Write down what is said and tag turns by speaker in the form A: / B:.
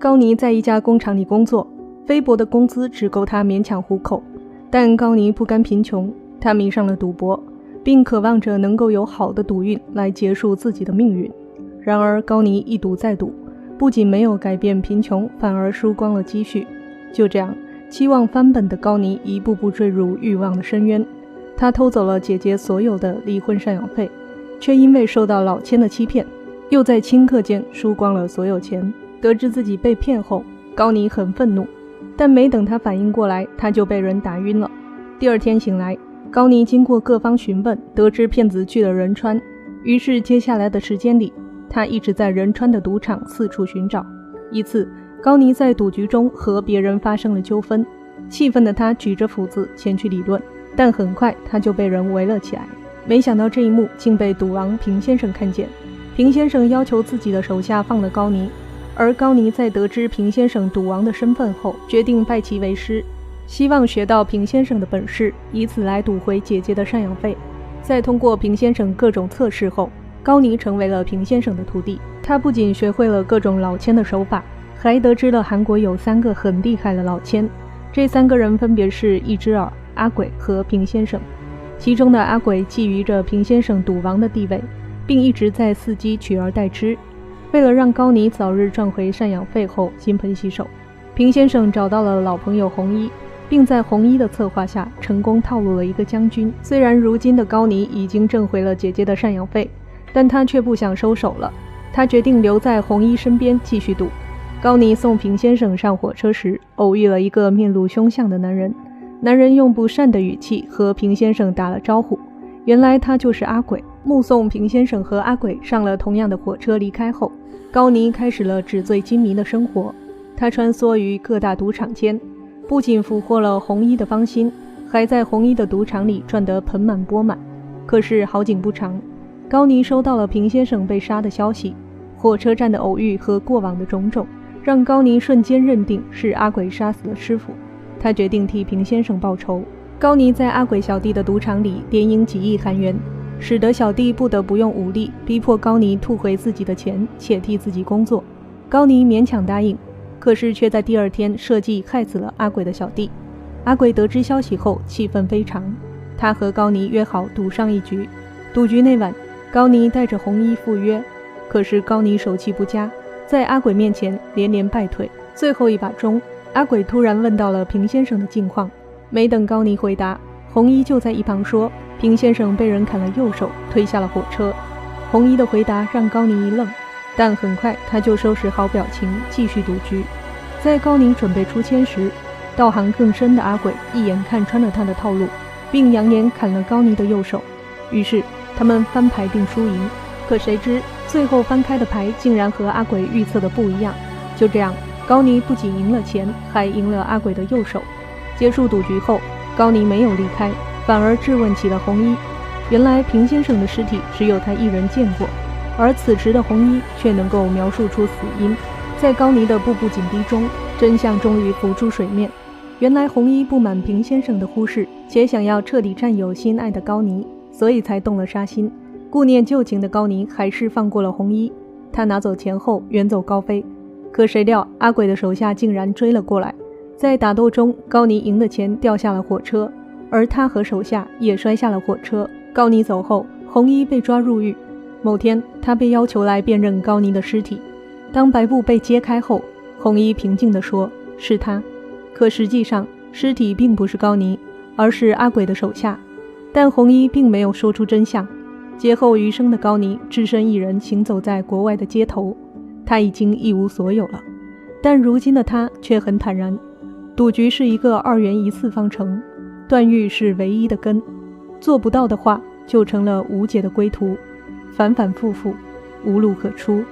A: 高尼在一家工厂里工作，微薄的工资只够他勉强糊口，但高尼不甘贫穷，他迷上了赌博，并渴望着能够有好的赌运来结束自己的命运。然而高尼一赌再赌，不仅没有改变贫穷，反而输光了积蓄。就这样，期望翻本的高尼一步步坠入欲望的深渊。他偷走了姐姐所有的离婚赡养费，却因为受到老千的欺骗，又在顷刻间输光了所有钱。得知自己被骗后，高尼很愤怒，但没等他反应过来，他就被人打晕了。第二天醒来，高尼经过各方询问，得知骗子去了仁川，于是接下来的时间里，他一直在仁川的赌场四处寻找。一次，高尼在赌局中和别人发生了纠纷，气愤的他举着斧子前去理论，但很快他就被人围了起来。没想到这一幕竟被赌王平先生看见，平先生要求自己的手下放了高尼，而高尼在得知平先生赌王的身份后，决定拜其为师，希望学到平先生的本事，以此来赌回姐姐的赡养费。在通过平先生各种测试后，高尼成为了平先生的徒弟。他不仅学会了各种老千的手法，还得知了韩国有3个很厉害的老千，这3个人分别是一只耳、阿鬼和平先生。其中的阿鬼觊觎着平先生赌王的地位，并一直在伺机取而代之。为了让高尼早日赚回赡养费后金盆洗手，平先生找到了老朋友红衣，并在红衣的策划下成功套路了一个将军。虽然如今的高尼已经挣回了姐姐的赡养费，但他却不想收手了。他决定留在红衣身边继续赌。高尼送平先生上火车时，偶遇了一个面露凶相的男人。男人用不善的语气和平先生打了招呼，原来他就是阿鬼。目送平先生和阿鬼上了同样的火车离开后，高尼开始了纸醉金迷的生活。他穿梭于各大赌场间，不仅俘获了红衣的芳心，还在红衣的赌场里赚得盆满钵满。可是好景不长，高尼收到了平先生被杀的消息。火车站的偶遇和过往的种种，让高尼瞬间认定是阿鬼杀死了师傅。他决定替平先生报仇。高尼在阿鬼小弟的赌场里连赢几亿韩元，使得小弟不得不用武力逼迫高尼吐回自己的钱，且替自己工作。高尼勉强答应，可是却在第2天设计害死了阿鬼的小弟。阿鬼得知消息后气愤非常，他和高尼约好赌上一局。赌局那晚，高尼带着红衣赴约，可是高尼手气不佳，在阿鬼面前连连败退。最后一把中，阿鬼突然问到了平先生的近况，没等高尼回答，红衣就在一旁说平先生被人砍了右手，推下了火车。红衣的回答让高尼一愣，但很快他就收拾好表情，继续赌局。在高尼准备出千时，道行更深的阿鬼一眼看穿了他的套路，并扬言砍了高尼的右手。于是他们翻牌定输赢，可谁知最后翻开的牌竟然和阿鬼预测的不一样。就这样，高尼不仅赢了钱，还赢了阿鬼的右手。结束赌局后，高尼没有离开，反而质问起了红衣。原来平先生的尸体只有他一人见过，而此时的红衣却能够描述出死因。在高尼的步步紧逼中，真相终于浮出水面。原来红衣不满平先生的忽视，且想要彻底占有心爱的高尼，所以才动了杀心。顾念旧情的高尼还是放过了红衣，他拿走钱后远走高飞。可谁料阿鬼的手下竟然追了过来，在打斗中，高尼赢的钱掉下了火车，而他和手下也摔下了火车。高尼走后，红衣被抓入狱。某天，他被要求来辨认高尼的尸体。当白布被揭开后，红衣平静地说：“是他。”可实际上，尸体并不是高尼，而是阿鬼的手下。但红衣并没有说出真相。劫后余生的高尼只身一人行走在国外的街头，他已经一无所有了。但如今的他却很坦然，赌局是一个2元一次方程，断欲是唯一的根，做不到的话就成了无解的归途，反反复复，无路可出。